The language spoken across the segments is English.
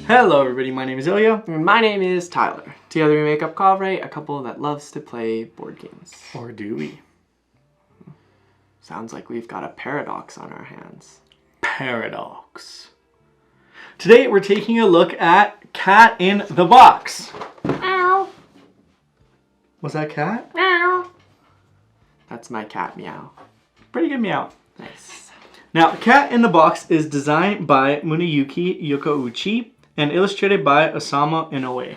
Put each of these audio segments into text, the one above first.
Hello everybody, my name is Ilya. And my name is Tyler. Together we make up kovray, a couple that loves to play board games. Or do we? Sounds like we've got a paradox on our hands. Paradox. Today we're taking a look at Cat in the Box. Meow. Was that cat? Meow. That's my cat, meow. Pretty good meow. Nice. Now, Cat in the Box is designed by Muneyuki Yokouchi and illustrated by Osamu Inoue.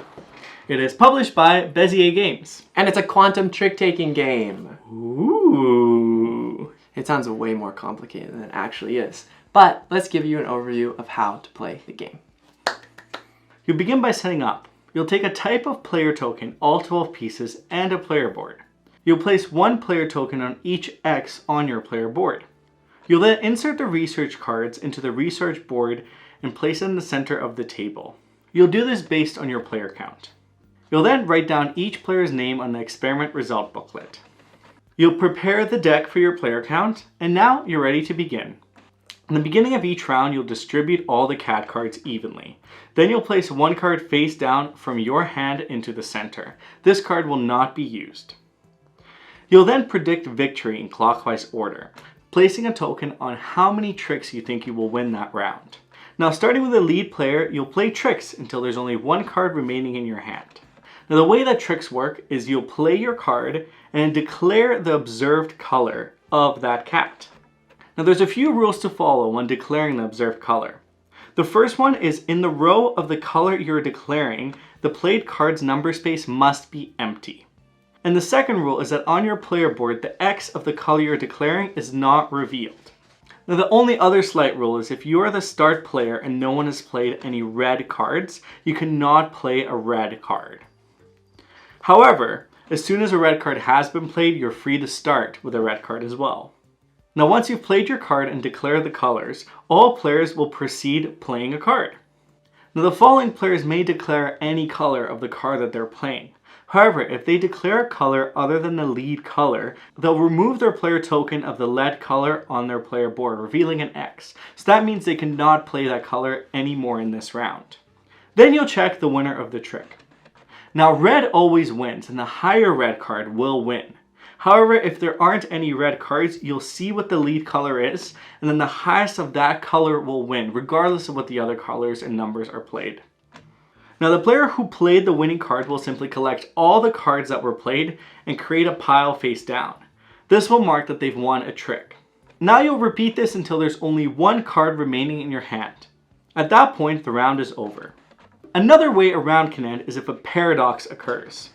It is published by Bezier Games. And it's a quantum trick-taking game. Ooh. It sounds way more complicated than it actually is. But let's give you an overview of how to play the game. You'll begin by setting up. You'll take a type of player token, all 12 pieces, and a player board. You'll place one player token on each X on your player board. You'll then insert the research cards into the research board and place it in the center of the table. You'll do this based on your player count. You'll then write down each player's name on the experiment result booklet. You'll prepare the deck for your player count, and now you're ready to begin. In the beginning of each round, you'll distribute all the cat cards evenly. Then you'll place one card face down from your hand into the center. This card will not be used. You'll then predict victory in clockwise order, placing a token on how many tricks you think you will win that round. Now, starting with the lead player, you'll play tricks until there's only one card remaining in your hand. Now, the way that tricks work is you'll play your card and declare the observed color of that cat. Now, there's a few rules to follow when declaring the observed color. The first one is in the row of the color you're declaring, the played card's number space must be empty. And the second rule is that on your player board, the X of the color you're declaring is not revealed. Now, the only other slight rule is if you are the start player and no one has played any red cards, you cannot play a red card. However, as soon as a red card has been played, you're free to start with a red card as well. Now, once you've played your card and declared the colors, all players will proceed playing a card. Now, the following players may declare any color of the card that they're playing. However, if they declare a color other than the lead color, they'll remove their player token of the lead color on their player board, revealing an X. So that means they cannot play that color anymore in this round. Then you'll check the winner of the trick. Now, red always wins, and the higher red card will win. However, if there aren't any red cards, you'll see what the lead color is, and then the highest of that color will win, regardless of what the other colors and numbers are played. Now, the player who played the winning card will simply collect all the cards that were played and create a pile face down. This will mark that they've won a trick. Now you'll repeat this until there's only one card remaining in your hand. At that point, the round is over. Another way a round can end is if a paradox occurs.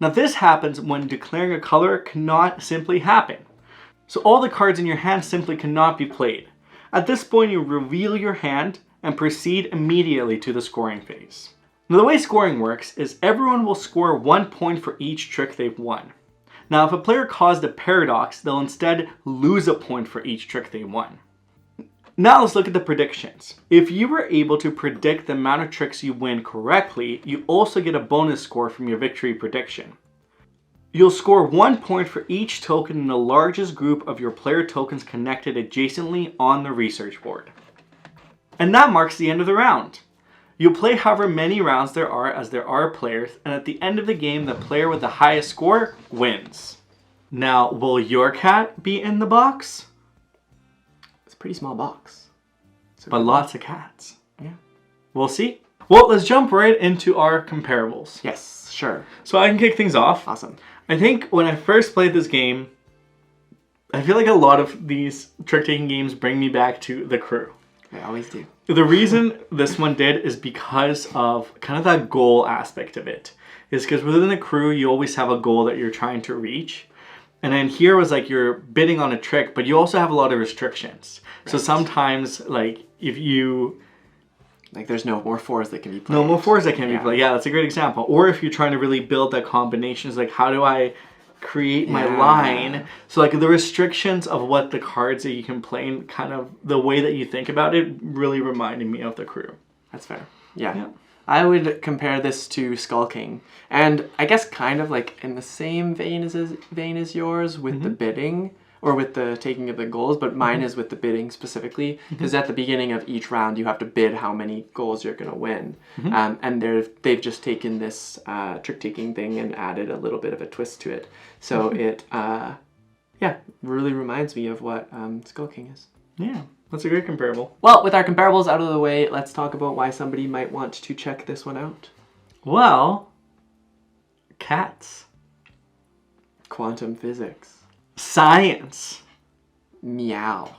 Now, this happens when declaring a color cannot simply happen. So all the cards in your hand simply cannot be played. At this point, you reveal your hand and proceed immediately to the scoring phase. Now, the way scoring works is everyone will score 1 point for each trick they've won. Now, if a player caused a paradox, they'll instead lose a point for each trick they won. Now let's look at the predictions. If you were able to predict the amount of tricks you win correctly, you also get a bonus score from your victory prediction. You'll score 1 point for each token in the largest group of your player tokens connected adjacently on the research board. And that marks the end of the round. You'll play however many rounds there are as there are players, and at the end of the game, the player with the highest score wins. Now, will your cat be in the box? It's a pretty small box. But lots of cats. Yeah. We'll see. Well, let's jump right into our comparables. Yes, sure. So I can kick things off. Awesome. I think when I first played this game, I feel like a lot of these trick-taking games bring me back to The Crew. They always do. The reason this one did is because of kind of that goal aspect of it. Is because within The Crew, you always have a goal that you're trying to reach. And then here was like you're bidding on a trick, but you also have a lot of restrictions. Right. So sometimes, like, if you... Like, there's no more fours that can be played. No more fours that can be played. Yeah, that's a great example. Or if you're trying to really build that combinations, like, how do I create my line? So, like, the restrictions of what the cards that you can play and kind of the way that you think about it really reminded me of The Crew. That's fair. Yeah. I would compare this to Skull King. And I guess kind of like in the same vein as yours with the bidding. or with the taking of the goals, but mine is with the bidding specifically, because at the beginning of each round you have to bid how many goals you're going to win. And they've just taken this trick-taking thing and added a little bit of a twist to it. So it, really reminds me of what Skull King is. Yeah, that's a great comparable. Well, with our comparables out of the way, let's talk about why somebody might want to check this one out. Well, cats. Quantum physics. Science. Meow.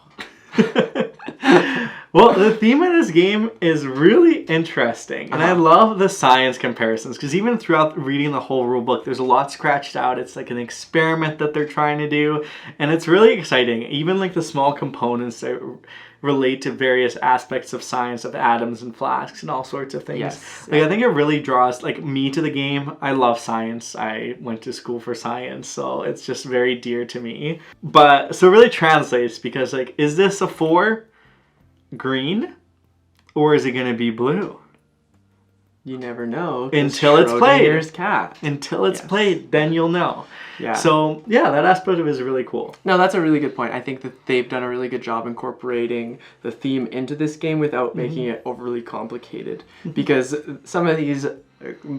Well, the theme of this game is really interesting, and I love the science comparisons, because even throughout reading the whole rule book, there's a lot scratched out. It's like an experiment that they're trying to do, and it's really exciting. Even like the small components that relate to various aspects of science, of atoms and flasks and all sorts of things. Yes. Like, I think it really draws like me to the game. I love science. I went to school for science, so it's just very dear to me. But so it really translates, because like, is this a 4 green, or is it going to be blue? You never know. Until it's played. Schrodinger's cat. Until it's played, then you'll know. Yeah. So, yeah, that aspect of it is really cool. No, that's a really good point. I think that they've done a really good job incorporating the theme into this game without making it overly complicated. Because some of these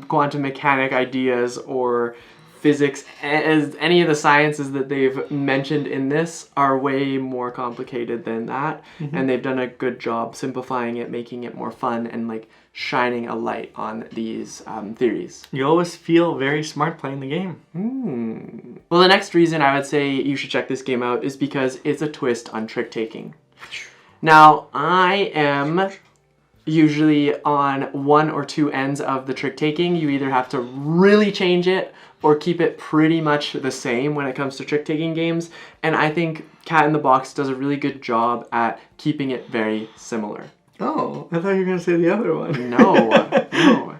quantum mechanic ideas or physics, as any of the sciences that they've mentioned in this, are way more complicated than that. And they've done a good job simplifying it, making it more fun, and like shining a light on these theories. You always feel very smart playing the game. Well, the next reason I would say you should check this game out is because it's a twist on trick-taking. Now, I am usually on one or two ends of the trick-taking. You either have to really change it or keep it pretty much the same when it comes to trick-taking games. And I think Cat in the Box does a really good job at keeping it very similar. Oh, I thought you were going to say the other one. No.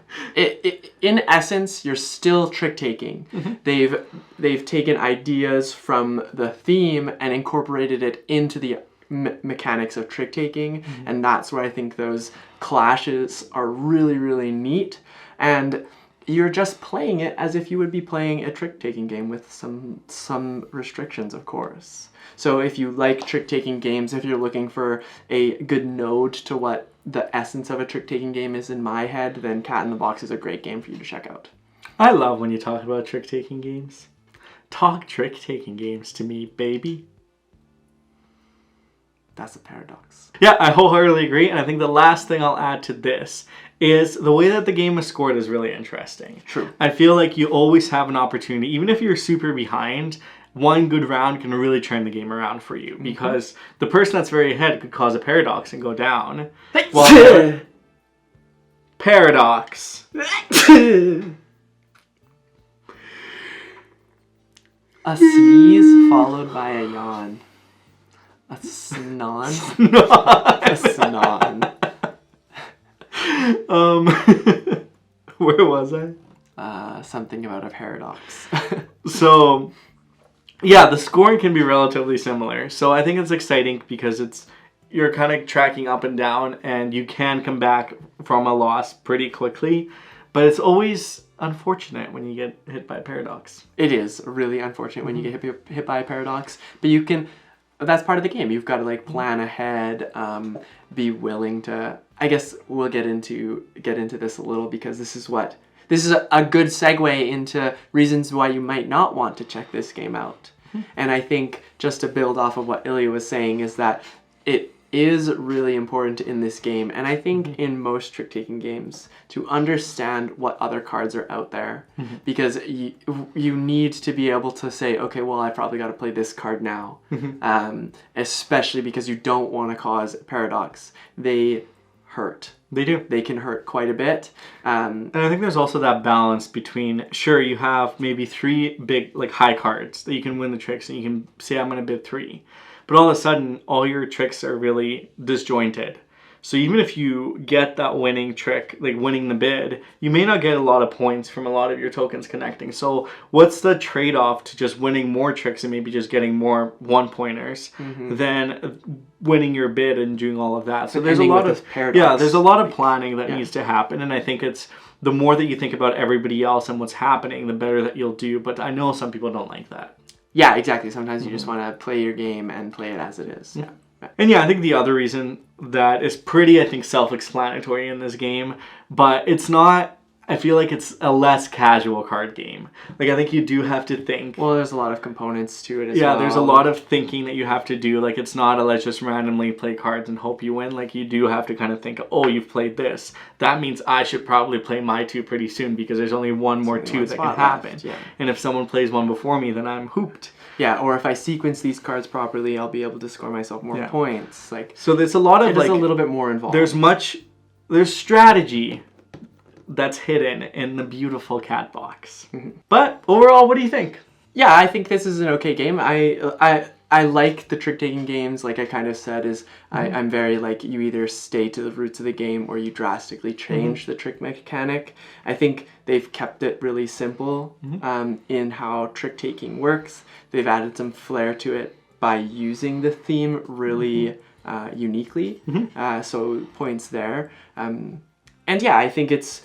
In essence, you're still trick-taking. They've taken ideas from the theme and incorporated it into the mechanics of trick-taking, and that's where I think those clashes are really, really neat. And you're just playing it as if you would be playing a trick-taking game with some restrictions, of course. So if you like trick-taking games, if you're looking for a good node to what the essence of a trick-taking game is in my head, then Cat in the Box is a great game for you to check out. I love when you talk about trick-taking games. Talk trick-taking games to me, baby. That's a paradox. Yeah, I wholeheartedly agree, and I think the last thing I'll add to this is the way that the game is scored is really interesting. True. I feel like you always have an opportunity, even if you're super behind, one good round can really turn the game around for you, because the person that's very ahead could cause a paradox and go down. Well, paradox. A sneeze followed by a yawn. A snon? A snon. Where was I? Something about a paradox. So, yeah, the scoring can be relatively similar. So I think it's exciting because you're kind of tracking up and down, and you can come back from a loss pretty quickly. But it's always unfortunate when you get hit by a paradox. It is really unfortunate when you get hit by a paradox. But you can... That's part of the game. You've got to like plan ahead, be willing to... I guess we'll get into this a little, because this is a good segue into reasons why you might not want to check this game out. And I think just to build off of what Ilya was saying is that it is really important in this game, and I think in most trick-taking games, to understand what other cards are out there, because you need to be able to say, okay, well, I probably got to play this card now, especially because you don't want to cause a paradox. They hurt. They do. They can hurt quite a bit. And I think there's also that balance between, sure, you have maybe 3 big, like, high cards that you can win the tricks, and you can say, I'm going to bid 3. But all of a sudden, all your tricks are really disjointed. So even if you get that winning trick, like winning the bid, you may not get a lot of points from a lot of your tokens connecting. So what's the trade-off to just winning more tricks and maybe just getting more one-pointers than winning your bid and doing all of that? So there's a lot of there's a lot of planning that needs to happen, and I think it's the more that you think about everybody else and what's happening, the better that you'll do. But I know some people don't like that. Yeah, exactly. Sometimes you just want to play your game and play it as it is. Yeah. And yeah, I think the other reason that is pretty, I think, self-explanatory in this game, but it's not, I feel like it's a less casual card game. Like, I think you do have to think. Well, there's a lot of components to it as well. Yeah, there's a lot of thinking that you have to do. Like, it's not a let's just randomly play cards and hope you win. Like, you do have to kind of think, oh, you've played this. That means I should probably play my 2 pretty soon because there's only one more 2 that can happen. Left, yeah. And if someone plays one before me, then I'm hooped. Yeah, or if I sequence these cards properly, I'll be able to score myself more points. Like, so there's a lot of there's a little bit more involved. There's strategy that's hidden in the beautiful cat box. But overall, what do you think? Yeah, I think this is an okay game. I like the trick-taking games, like I kind of said, is I'm very like, you either stay to the roots of the game or you drastically change the trick mechanic. I think they've kept it really simple in how trick-taking works. They've added some flair to it by using the theme really uniquely, so points there. And yeah, I think it's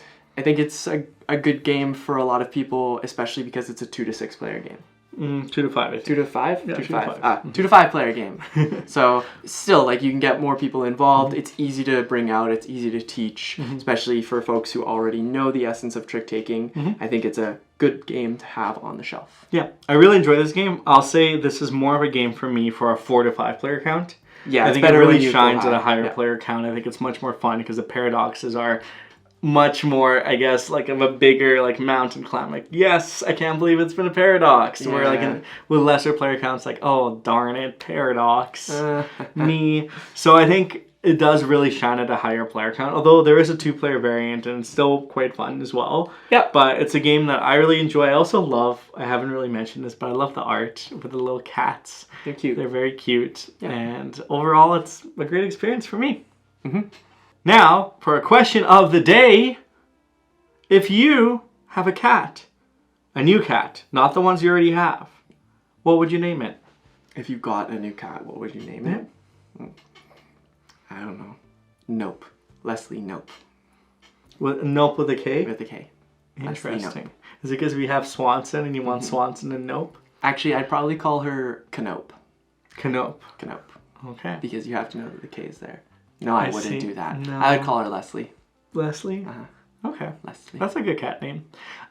a good game for a lot of people, especially because it's a 2 to 6 player game. 2 to 5, I think. 2 to 5? Yeah, 2 to 5. 2 to 5 player game. So still, like, you can get more people involved. It's easy to bring out. It's easy to teach, especially for folks who already know the essence of trick-taking. I think it's a good game to have on the shelf. Yeah, I really enjoy this game. I'll say this is more of a game for me for a 4 to 5 player count. Yeah, I think it really shines at a higher player count. I think it's much more fun because the paradoxes are much more, I guess, like of a bigger like mountain climb. Like, yes, I can't believe it's been a paradox. Yeah. Where like with lesser player counts, like, oh darn it, paradox, me. So I think it does really shine at a higher player count. Although there is a 2-player variant and it's still quite fun as well. Yeah. But it's a game that I really enjoy. I also love. I haven't really mentioned this, but I love the art with the little cats. They're cute. They're very cute, and overall, it's a great experience for me. Now, for a question of the day, if you have a cat, a new cat, not the ones you already have, what would you name it? If you got a new cat, what would you name it? I don't know. Nope. Leslie Nope. Nope with a K? With a K. Interesting. Nope. Is it because we have Swanson and you want Swanson and Nope? Actually, I'd probably call her Canope. Canope. Canope. Okay. Because you have to know that the K is there. No, I wouldn't do that. No. I would call her Leslie. Leslie? Okay. Leslie. That's a good cat name.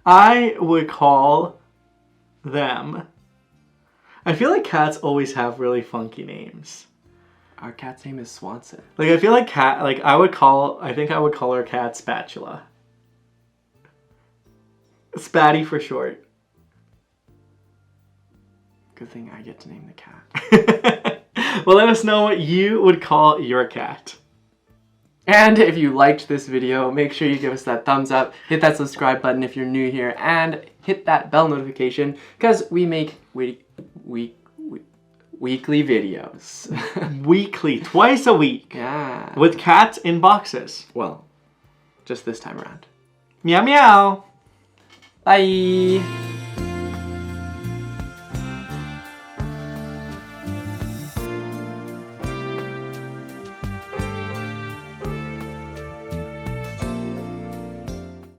I would call them... I feel like cats always have really funky names. Our cat's name is Swanson. Like, I feel like I think I would call her cat Spatula. Spatty for short. Good thing I get to name the cat. Well, let us know what you would call your cat. And if you liked this video, make sure you give us that thumbs up, hit that subscribe button if you're new here, and hit that bell notification, because we make weekly videos. Weekly, twice a week. Yeah. With cats in boxes. Well, just this time around. Meow meow. Bye.